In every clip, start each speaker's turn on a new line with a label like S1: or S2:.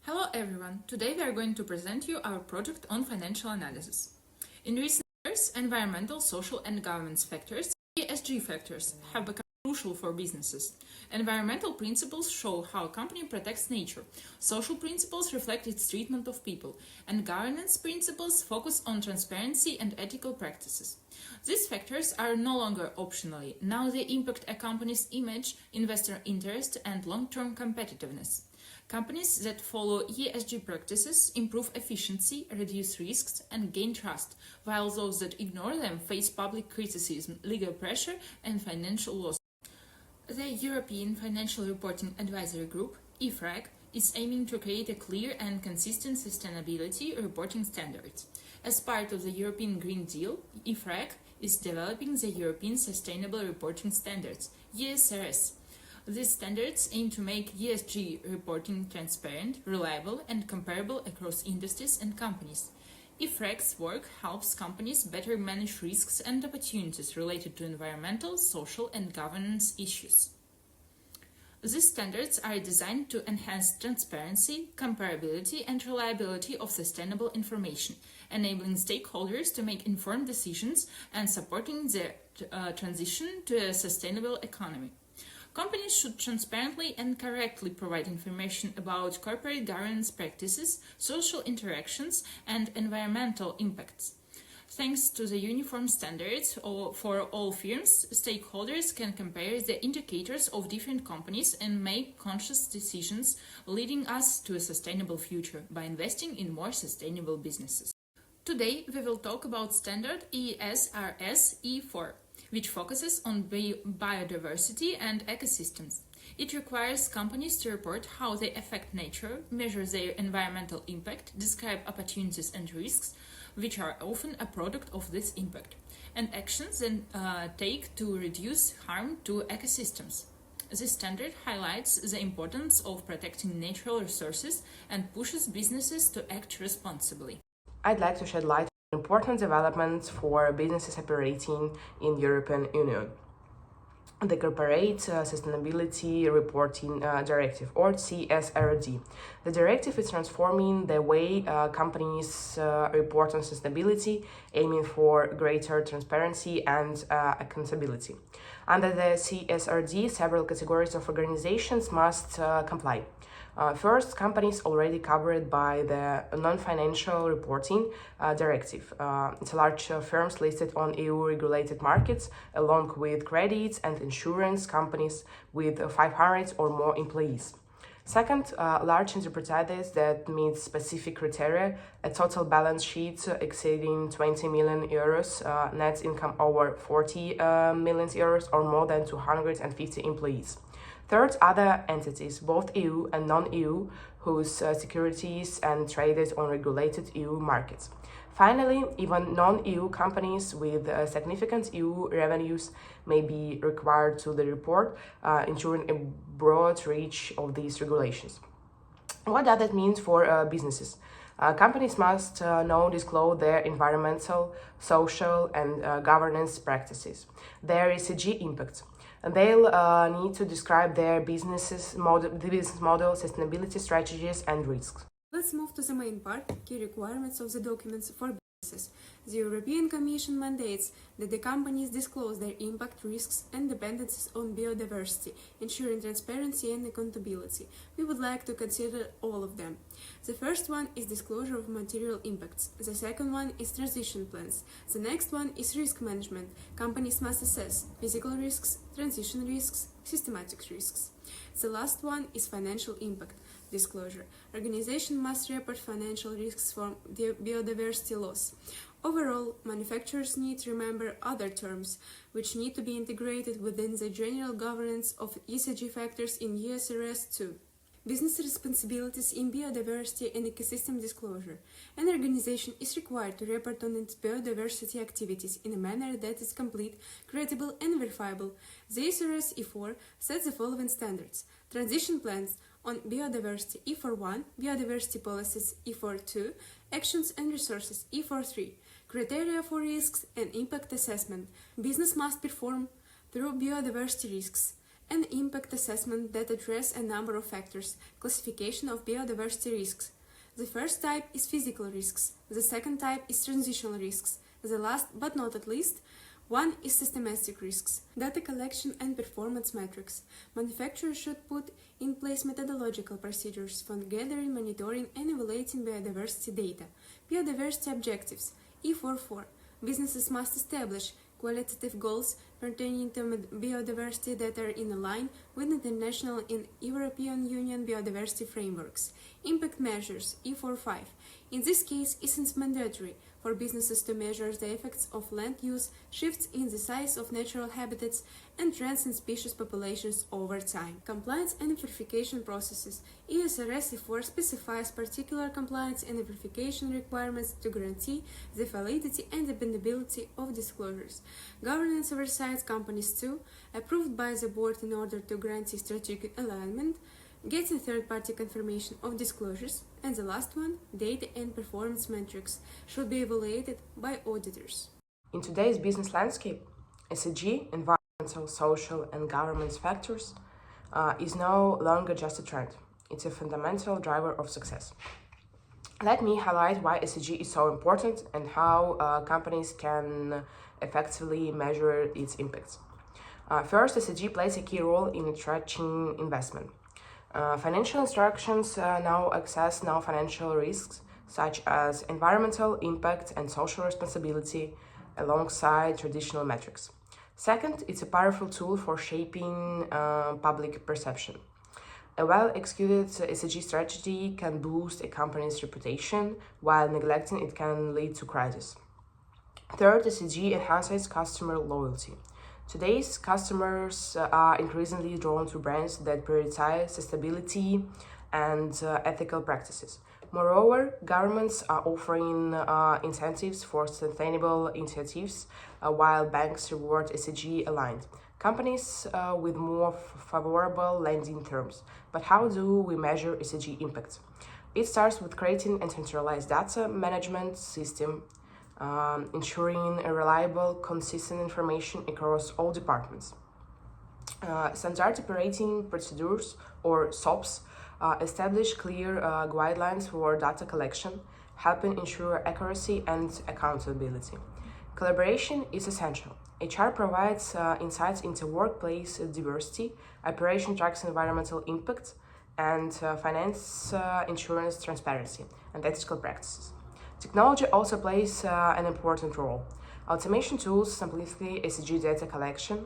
S1: Hello everyone! Today we are going to present you our project on financial analysis. In recent years, environmental, social and governance factors, ESG factors, have become crucial for businesses. Environmental principles show how a company protects nature, social principles reflect its treatment of people, and governance principles focus on transparency and ethical practices. These factors are no longer optional. Now they impact a company's image, investor interest and long-term competitiveness. Companies that follow ESG practices improve efficiency, reduce risks, and gain trust, while those that ignore them face public criticism, legal pressure, and financial loss. The European Financial Reporting Advisory Group, EFRAG, is aiming to create a clear and consistent sustainability reporting standards. As part of the European Green Deal, EFRAG is developing the European Sustainable Reporting Standards, ESRS. These standards aim to make ESG reporting transparent, reliable, and comparable across industries and companies. EFRAG's work helps companies better manage risks and opportunities related to environmental, social, and governance issues. These standards are designed to enhance transparency, comparability, and reliability of sustainable information, enabling stakeholders to make informed decisions and supporting the transition to a sustainable economy. Companies should transparently and correctly provide information about corporate governance practices, social interactions, and environmental impacts. Thanks to the uniform standards for all firms, stakeholders can compare the indicators of different companies and make conscious decisions, leading us to a sustainable future by investing in more sustainable businesses. Today, we will talk about standard ESRS E4, which focuses on biodiversity and ecosystems. It requires companies to report how they affect nature, measure their environmental impact, describe opportunities and risks, which are often a product of this impact, and actions then take to reduce harm to ecosystems. This standard highlights the importance of protecting natural resources and pushes businesses to act responsibly.
S2: I'd like to shed light on important developments for businesses operating in European Union. The Corporate Sustainability Reporting Directive, or CSRD. The directive is transforming the way companies report on sustainability, aiming for greater transparency and accountability. Under the CSRD, several categories of organizations must comply. First, companies already covered by the non-financial reporting directive. It's large firms listed on EU-regulated markets, along with credits and insurance companies with 500 or more employees. Second, large enterprises that meet specific criteria, a total balance sheet exceeding 20 million euros, net income over 40 million euros, or more than 250 employees. Third, other entities, both EU and non-EU, whose securities and traded on regulated EU markets. Finally, even non-EU companies with significant EU revenues may be required to the report, ensuring a broad reach of these regulations. What does that mean for businesses? Companies must now disclose their environmental, social, and governance practices, their ESG impacts. They'll need to describe their business model, sustainability strategies, and risks.
S3: Let's move to the main part, key requirements of the documents for businesses. The European Commission mandates that the companies disclose their impact, risks, and dependencies on biodiversity, ensuring transparency and accountability. We would like to consider all of them. The first one is disclosure of material impacts. The second one is transition plans. The next one is risk management. Companies must assess physical risks, transition risks, systematic risks. The last one is financial impact disclosure. Organization must report financial risks from biodiversity loss. Overall, manufacturers need to remember other terms, which need to be integrated within the general governance of ESG factors in ESRS 2. Business responsibilities in biodiversity and ecosystem disclosure. An organization is required to report on its biodiversity activities in a manner that is complete, credible, and verifiable. The ESRS E4 sets the following standards: transition plans on biodiversity E41, biodiversity policies E42, actions and resources E43, criteria for risks and impact assessment. Business must perform through biodiversity risks and impact assessment that address a number of factors. Classification of biodiversity risks. The first type is physical risks. The second type is transitional risks. The last but not at least one is systematic risks. Data collection and performance metrics. Manufacturers should put in place methodological procedures for gathering, monitoring, and evaluating biodiversity data. Biodiversity objectives. E44. Businesses must establish qualitative goals pertaining to biodiversity that are in line with international and European Union biodiversity frameworks. Impact measures. E45. In this case, it is mandatory for businesses to measure the effects of land use, shifts in the size of natural habitats, and trends in species populations over time. Compliance and verification processes. ESRS E4 specifies particular compliance and verification requirements to guarantee the validity and dependability of disclosures. Governance oversight companies too, approved by the board in order to guarantee strategic alignment, getting third-party confirmation of disclosures, and the last one, data and performance metrics, should be evaluated by auditors.
S2: In today's business landscape, ESG, environmental, social, and governance factors, is no longer just a trend. It's a fundamental driver of success. Let me highlight why ESG is so important and how companies can effectively measure its impacts. First, ESG plays a key role in attracting investment. Financial institutions now assess non-financial risks such as environmental impact and social responsibility alongside traditional metrics. Second, it's a powerful tool for shaping public perception. A well-executed ESG strategy can boost a company's reputation, while neglecting it can lead to crisis. Third, ESG enhances customer loyalty. Today's customers are increasingly drawn to brands that prioritize sustainability and ethical practices. Moreover, governments are offering incentives for sustainable initiatives, while banks reward ESG-aligned companies with more favorable lending terms. But how do we measure ESG impact? It starts with creating a centralized data management system, ensuring a reliable, consistent information across all departments. Standard operating procedures, or SOPs, establish clear guidelines for data collection, helping ensure accuracy and accountability. Collaboration is essential. HR provides insights into workplace diversity, operation tracks environmental impact, and finance insurance transparency and ethical practices. Technology also plays an important role. Automation tools simplify ESG data collection,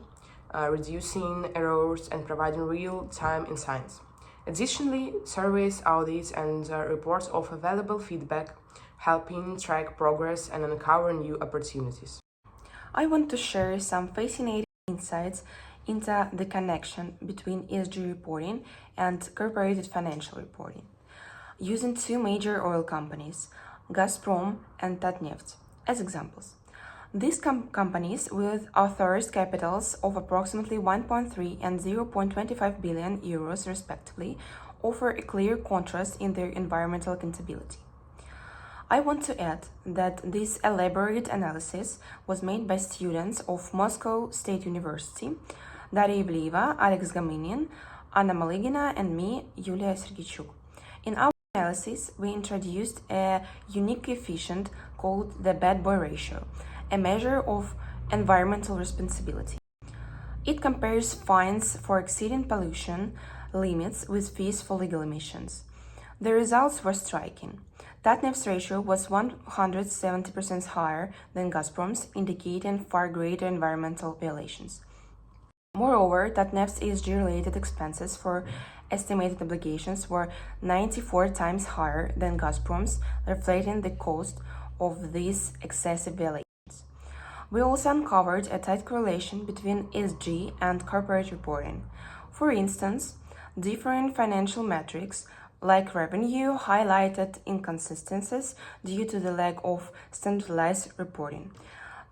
S2: reducing errors and providing real-time insights. Additionally, surveys, audits, and reports offer valuable feedback, helping track progress and uncover new opportunities.
S4: I want to share some fascinating insights into the connection between ESG reporting and corporate financial reporting. Using two major oil companies, Gazprom and Tatneft, as examples. These companies, with authorized capitals of approximately 1.3 and 0.25 billion euros respectively, offer a clear contrast in their environmental accountability. I want to add that this elaborate analysis was made by students of Moscow State University, Daria Ivleeva, Alex Gaminin, Anna Malygina, and me, Yulia Sergeychuk. In our analysis, we introduced a unique coefficient called the bad boy ratio, a measure of environmental responsibility. It compares fines for exceeding pollution limits with fees for legal emissions. The results were striking. Tatneft's ratio was 170% higher than Gazprom's, indicating far greater environmental violations. Moreover, Tatneft's ESG-related expenses for estimated obligations were 94 times higher than Gazprom's, reflecting the cost of these excessive violations. We also uncovered a tight correlation between ESG and corporate reporting. For instance, different financial metrics like revenue highlighted inconsistencies due to the lack of standardized reporting.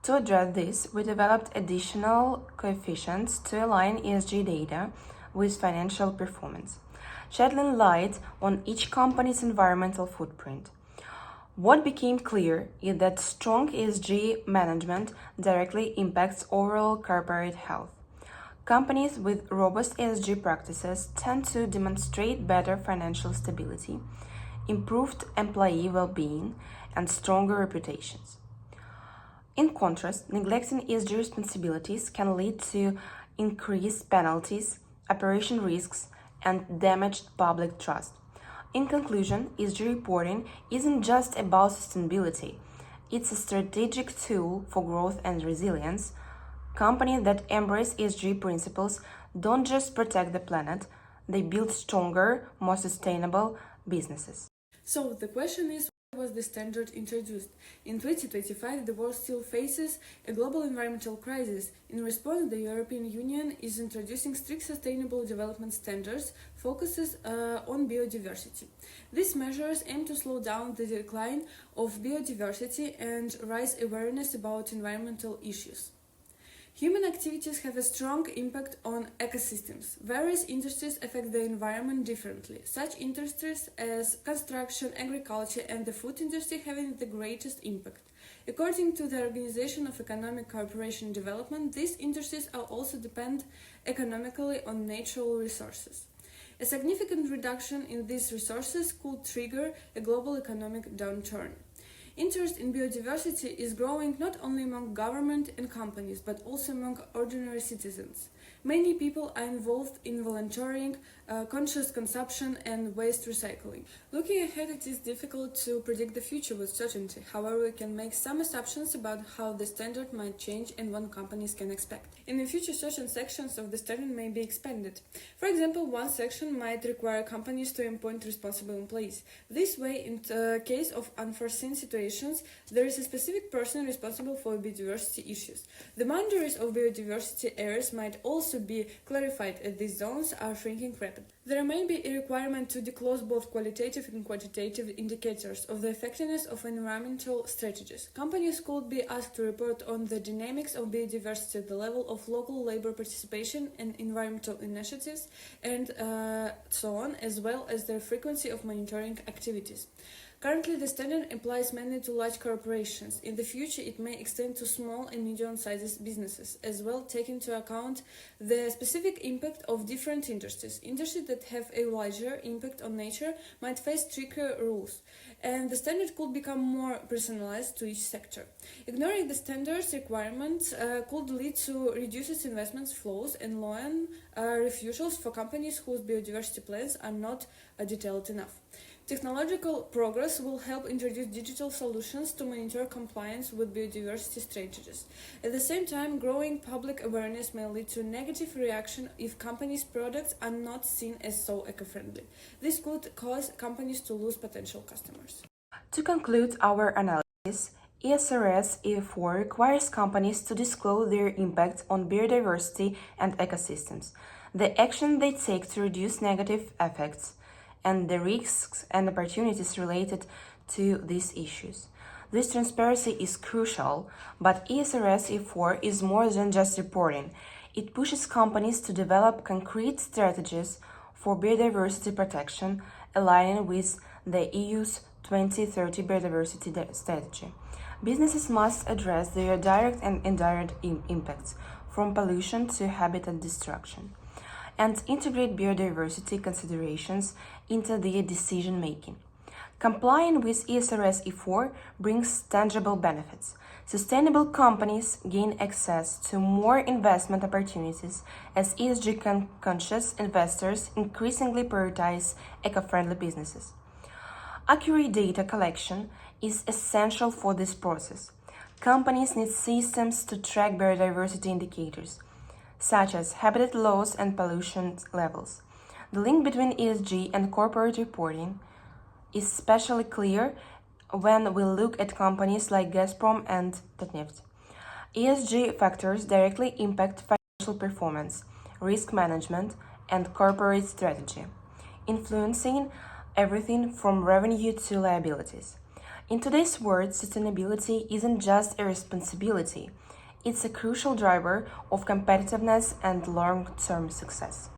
S4: To address this, we developed additional coefficients to align ESG data with financial performance, shedding light on each company's environmental footprint. What became clear is that strong ESG management directly impacts overall corporate health. Companies with robust ESG practices tend to demonstrate better financial stability, improved employee well-being, and stronger reputations. In contrast, neglecting ESG responsibilities can lead to increased penalties, operation risks, and damaged public trust. In conclusion, ESG reporting isn't just about sustainability, it's a strategic tool for growth and resilience. Companies that embrace ESG principles don't just protect the planet, they build stronger, more sustainable businesses.
S3: So the question is, why was the standard introduced? In 2025, the world still faces a global environmental crisis. In response, the European Union is introducing strict sustainable development standards, focuses on biodiversity. These measures aim to slow down the decline of biodiversity and raise awareness about environmental issues. Human activities have a strong impact on ecosystems. Various industries affect the environment differently. Such industries as construction, agriculture, and the food industry having the greatest impact. According to the Organization of Economic Cooperation and Development, these industries are also depend economically on natural resources. A significant reduction in these resources could trigger a global economic downturn. Interest in biodiversity is growing not only among government and companies, but also among ordinary citizens. Many people are involved in volunteering, conscious consumption, and waste recycling. Looking ahead, it is difficult to predict the future with certainty. However, we can make some assumptions about how the standard might change and what companies can expect. In the future, certain sections of the standard may be expanded. For example, one section might require companies to appoint responsible employees. This way, in case of unforeseen situations, there is a specific person responsible for biodiversity issues. The boundaries of biodiversity areas might also be clarified as these zones are shrinking rapidly. There may be a requirement to disclose both qualitative and quantitative indicators of the effectiveness of environmental strategies. Companies could be asked to report on the dynamics of biodiversity, the level of local labor participation and environmental initiatives, and so on, as well as the frequency of monitoring activities. Currently, the standard applies mainly to large corporations. In the future, it may extend to small and medium-sized businesses, as well taking into account the specific impact of different industries. Industries that have a larger impact on nature might face stricter rules, and the standard could become more personalized to each sector. Ignoring the standard's requirements could lead to reduced investment flows and loan refusals for companies whose biodiversity plans are not detailed enough. Technological progress will help introduce digital solutions to monitor compliance with biodiversity strategies. At the same time, growing public awareness may lead to a negative reaction if companies' products are not seen as so eco-friendly. This could cause companies to lose potential customers.
S4: To conclude our analysis, ESRS E4 requires companies to disclose their impact on biodiversity and ecosystems, the action they take to reduce negative effects, and the risks and opportunities related to these issues. This transparency is crucial, but ESRS E4 is more than just reporting. It pushes companies to develop concrete strategies for biodiversity protection, aligning with the EU's 2030 biodiversity strategy. Businesses must address their direct and indirect impacts, from pollution to habitat destruction, and integrate biodiversity considerations into their decision-making. Complying with ESRS E4 brings tangible benefits. Sustainable companies gain access to more investment opportunities as ESG-conscious investors increasingly prioritize eco-friendly businesses. Accurate data collection is essential for this process. Companies need systems to track biodiversity indicators, such as habitat loss and pollution levels. The link between ESG and corporate reporting is especially clear when we look at companies like Gazprom and Tatneft. ESG factors directly impact financial performance, risk management, and corporate strategy, influencing everything from revenue to liabilities. In today's world, sustainability isn't just a responsibility, it's a crucial driver of competitiveness and long-term success.